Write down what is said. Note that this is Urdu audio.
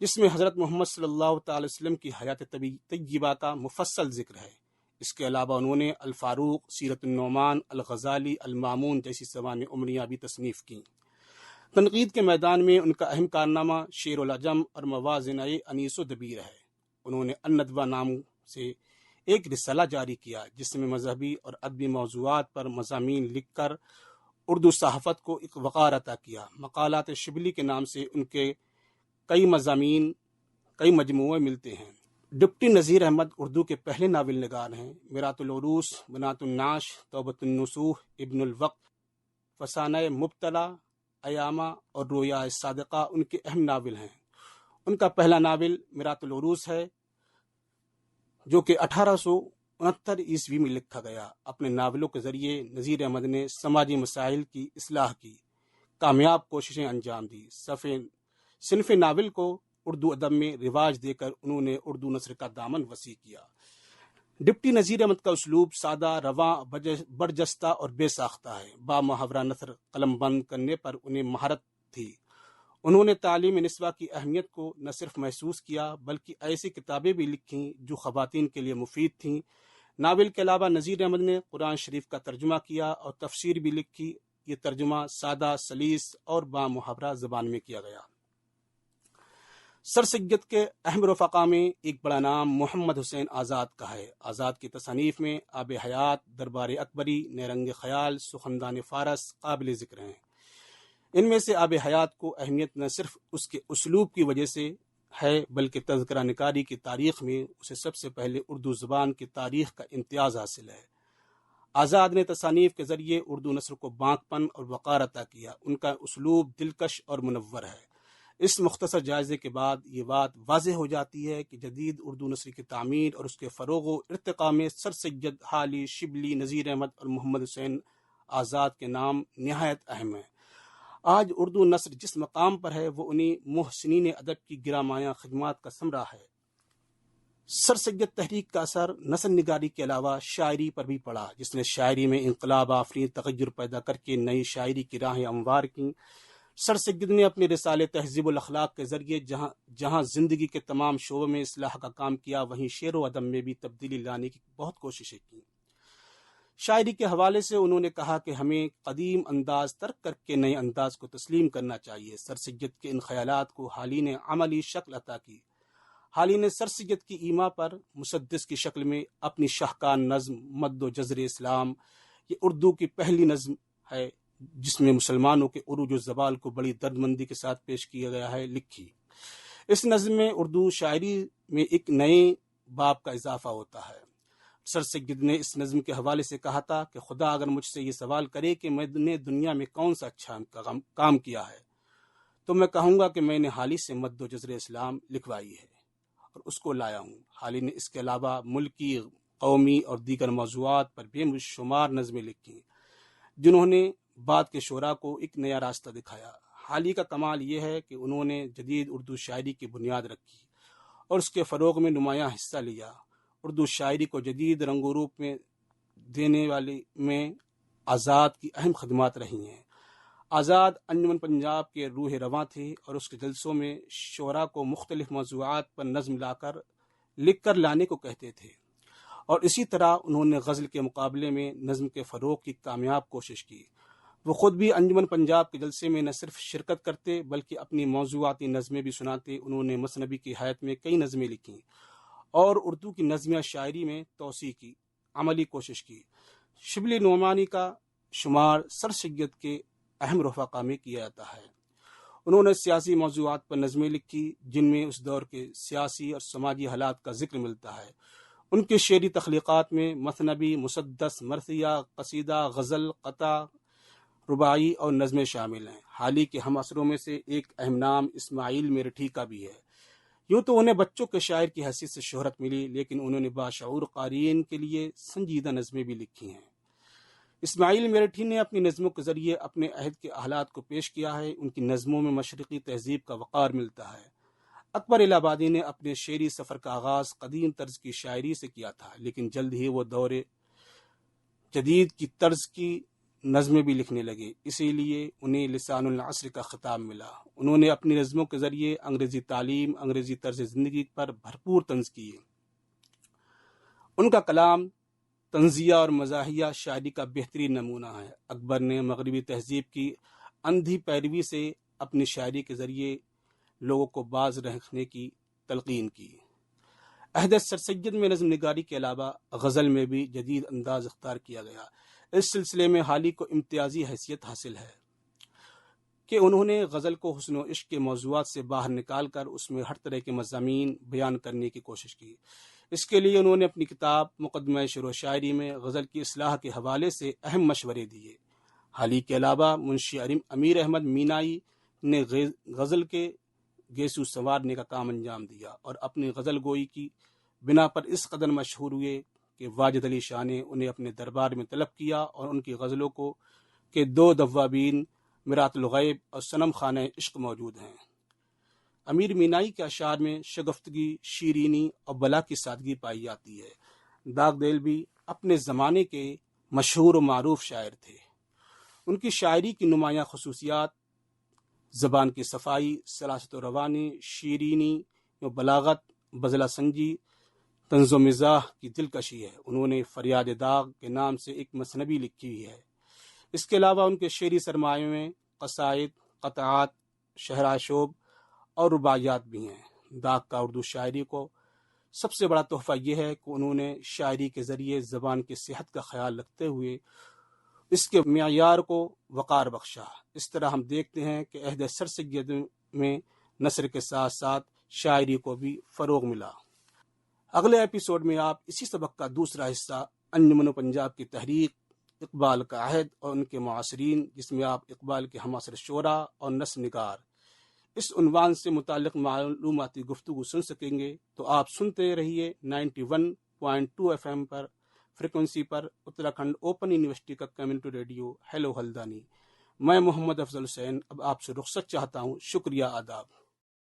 جس میں حضرت محمد صلی اللہ تعالی وسلم کی حیات طیبہ کا مفصل ذکر ہے۔ اس کے علاوہ انہوں نے الفاروق، سیرت النعمان، الغزالی، المامون جیسی سوانح عمریاں بھی تصنیف کیں۔ تنقید کے میدان میں ان کا اہم کارنامہ شعر العجم اور موازن انیس و دبیر ہے۔ انہوں نے الندوہ نام سے ایک رسالہ جاری کیا جس میں مذہبی اور ادبی موضوعات پر مضامین لکھ کر اردو صحافت کو ایک وقار عطا کیا۔ مقالات شبلی کے نام سے ان کے کئی مضامین، کئی مجموعے ملتے ہیں۔ ڈپٹی نذیر احمد اردو کے پہلے ناول نگار ہیں۔ میرات العروس، بنات الناش، توبۃ النصوح، ابن الوقت، فسانہ مبتلا، ایامہ اور رویا صادقہ ان کے اہم ناول ہیں۔ ان کا پہلا ناول میرات العروس ہے جو کہ 1869 عیسوی میں لکھا گیا۔ اپنے ناولوں کے ذریعے نذیر احمد نے سماجی مسائل کی اصلاح کی کامیاب کوششیں انجام دی۔ صنف ناول کو اردو ادب میں رواج دے کر انہوں نے اردو نثر کا دامن وسیع کیا۔ ڈپٹی نذیر احمد کا اسلوب سادہ، رواں، برجستہ اور بے ساختہ ہے۔ با محاورہ نثر قلم بند کرنے پر انہیں مہارت تھی۔ انہوں نے تعلیم نسواں کی اہمیت کو نہ صرف محسوس کیا بلکہ ایسی کتابیں بھی لکھیں جو خواتین کے لیے مفید تھیں۔ ناول کے علاوہ نذیر احمد نے قرآن شریف کا ترجمہ کیا اور تفسیر بھی لکھی۔ یہ ترجمہ سادہ، سلیس اور با محاورہ زبان میں کیا گیا۔ سر سید کے اہم رفقا میں ایک بڑا نام محمد حسین آزاد کا ہے۔ آزاد کی تصانیف میں آب حیات، دربار اکبری، نیرنگ خیال، سخندان فارس قابل ذکر ہیں۔ ان میں سے آب حیات کو اہمیت نہ صرف اس کے اسلوب کی وجہ سے ہے بلکہ تذکرہ نگاری کی تاریخ میں اسے سب سے پہلے اردو زبان کی تاریخ کا امتیاز حاصل ہے۔ آزاد نے تصانیف کے ذریعے اردو نثر کو بانک پن اور وقار عطا کیا۔ ان کا اسلوب دلکش اور منور ہے۔ اس مختصر جائزے کے بعد یہ بات واضح ہو جاتی ہے کہ جدید اردو نثر کی تعمیر اور اس کے فروغ و ارتقاء میں سر سید، حالی، شبلی، نذیر احمد اور محمد حسین آزاد کے نام نہایت اہم ہیں۔ آج اردو نثر جس مقام پر ہے وہ انہی محسنین ادب کی گرامایا خدمات کا ثمرہ ہے۔ سر سید تحریک کا اثر نثر نگاری کے علاوہ شاعری پر بھی پڑا، جس نے شاعری میں انقلاب آفرین تغیر پیدا کر کے نئی شاعری کی راہیں ہموار کیں۔ سر سید نے اپنے رسالے تہذیب الاخلاق کے ذریعے جہاں زندگی کے تمام شعبوں میں اصلاح کا کام کیا، وہیں شعر و ادب میں بھی تبدیلی لانے کی بہت کوششیں کی۔ شاعری کے حوالے سے انہوں نے کہا کہ ہمیں قدیم انداز ترک کر کے نئے انداز کو تسلیم کرنا چاہیے۔ سر سید کے ان خیالات کو حالی نے عملی شکل عطا کی۔ حالی نے سر سید کی ایما پر مسدس کی شکل میں اپنی شاہکار نظم مد و جزر اسلام، یہ اردو کی پہلی نظم ہے جس میں مسلمانوں کے عروج و زوال کو بڑی دردمندی کے ساتھ پیش کیا گیا ہے، لکھی۔ اس نظم میں اردو شاعری میں ایک نئے باب کا اضافہ ہوتا ہے۔ سر سید نے اس نظم کے حوالے سے کہا تھا کہ خدا اگر مجھ سے یہ سوال کرے کہ میں نے دنیا میں کون سا اچھا کام کیا ہے تو میں کہوں گا کہ میں نے حالی سے مد و جزر اسلام لکھوائی ہے اور اس کو لایا ہوں۔ حالی نے اس کے علاوہ ملکی، قومی اور دیگر موضوعات پر بے شمار نظمیں لکھی جنہوں نے بعد کے شعراء کو ایک نیا راستہ دکھایا۔ حالی کا کمال یہ ہے کہ انہوں نے جدید اردو شاعری کی بنیاد رکھی اور اس کے فروغ میں نمایاں حصہ لیا۔ اردو شاعری کو جدید رنگ و روپ میں دینے والے میں آزاد کی اہم خدمات رہی ہیں۔ آزاد انجمن پنجاب کے روح رواں تھے اور اس کے جلسوں میں شعراء کو مختلف موضوعات پر نظم لکھ کر لانے کو کہتے تھے، اور اسی طرح انہوں نے غزل کے مقابلے میں نظم کے فروغ کی کامیاب کوشش کی۔ وہ خود بھی انجمن پنجاب کے جلسے میں نہ صرف شرکت کرتے بلکہ اپنی موضوعاتی نظمیں بھی سناتے۔ انہوں نے مثنوی کی حیات میں کئی نظمیں لکھیں اور اردو کی نظمیہ شاعری میں توسیع کی عملی کوشش کی۔ شبلی نعمانی کا شمار سر سید کے اہم رفقا میں کیا جاتا ہے۔ انہوں نے سیاسی موضوعات پر نظمیں لکھی جن میں اس دور کے سیاسی اور سماجی حالات کا ذکر ملتا ہے۔ ان کے شعری تخلیقات میں مثنوی، مسدس، مرثیہ، قصیدہ، غزل، قطع، رباعی اور نظمیں شامل ہیں۔ حالی کے ہم عصروں میں سے ایک اہم نام اسماعیل میرٹھی کا بھی ہے۔ یوں تو انہیں بچوں کے شاعر کی حیثیت سے شہرت ملی، لیکن انہوں نے باشعور قارئین کے لیے سنجیدہ نظمیں بھی لکھی ہیں۔ اسماعیل میرٹھی نے اپنی نظموں کے ذریعے اپنے عہد کے حالات کو پیش کیا ہے۔ ان کی نظموں میں مشرقی تہذیب کا وقار ملتا ہے۔ اکبر الہ آبادی نے اپنے شعری سفر کا آغاز قدیم طرز کی شاعری سے کیا تھا، لیکن جلد ہی وہ دور جدید کی طرز کی نظمیں بھی لکھنے لگے، اسی لیے انہیں لسان العصر کا خطاب ملا۔ انہوں نے اپنی نظموں کے ذریعے انگریزی تعلیم، انگریزی طرز زندگی پر بھرپور طنز کیے۔ ان کا کلام طنزیہ اور مزاحیہ شاعری کا بہترین نمونہ ہے۔ اکبر نے مغربی تہذیب کی اندھی پیروی سے اپنی شاعری کے ذریعے لوگوں کو باز رکھنے کی تلقین کی۔ عہد سر سید میں نظم نگاری کے علاوہ غزل میں بھی جدید انداز اختیار کیا گیا۔ اس سلسلے میں حالی کو امتیازی حیثیت حاصل ہے کہ انہوں نے غزل کو حسن و عشق کے موضوعات سے باہر نکال کر اس میں ہر طرح کے مضامین بیان کرنے کی کوشش کی۔ اس کے لیے انہوں نے اپنی کتاب مقدمہ شعر و شاعری میں غزل کی اصلاح کے حوالے سے اہم مشورے دیے۔ حالی کے علاوہ منشی امیر احمد مینائی نے غزل کے گیسو سنوارنے کا کام انجام دیا اور اپنی غزل گوئی کی بنا پر اس قدر مشہور ہوئے کہ واجد علی شاہ نے انہیں اپنے دربار میں طلب کیا اور ان کی غزلوں کو کے 2 دوابین مرات الغیب اور صنم خانہ عشق موجود ہیں۔ امیر مینائی کے اشعار میں شگفتگی، شیرینی اور بلا کی سادگی پائی جاتی ہے۔ داغ دیل بھی اپنے زمانے کے مشہور و معروف شاعر تھے۔ ان کی شاعری کی نمایاں خصوصیات زبان کی صفائی، سلاست و روانی، شیرینی و بلاغت، بزلہ سنجی، طنز و مزاح کی دلکشی ہے۔ انہوں نے فریاد داغ کے نام سے ایک مثنوی لکھی ہوئی ہے۔ اس کے علاوہ ان کے شعری سرمایہ میں قصائد، قطعات، شہراشوب اور رباعیات بھی ہیں۔ داغ کا اردو شاعری کو سب سے بڑا تحفہ یہ ہے کہ انہوں نے شاعری کے ذریعے زبان کی صحت کا خیال رکھتے ہوئے اس کے معیار کو وقار بخشا۔ اس طرح ہم دیکھتے ہیں کہ عہد سر سید میں نثر کے ساتھ ساتھ شاعری کو بھی فروغ ملا۔ اگلے ایپیسوڈ میں آپ اسی سبق کا دوسرا حصہ انجمن پنجاب کی تحریک، اقبال کا عہد اور ان کے معاصرین، جس میں آپ اقبال کے ہمعصر شعراء اور نثر نگار اس عنوان سے متعلق معلوماتی گفتگو سن سکیں گے۔ تو آپ سنتے رہیے 91.2 FM پر فریکوینسی پر اتراکھنڈ اوپن یونیورسٹی کا کمیونٹی ریڈیو ہیلو ہلدانی۔ میں محمد افضل حسین اب آپ سے رخصت چاہتا ہوں۔ شکریہ، آداب۔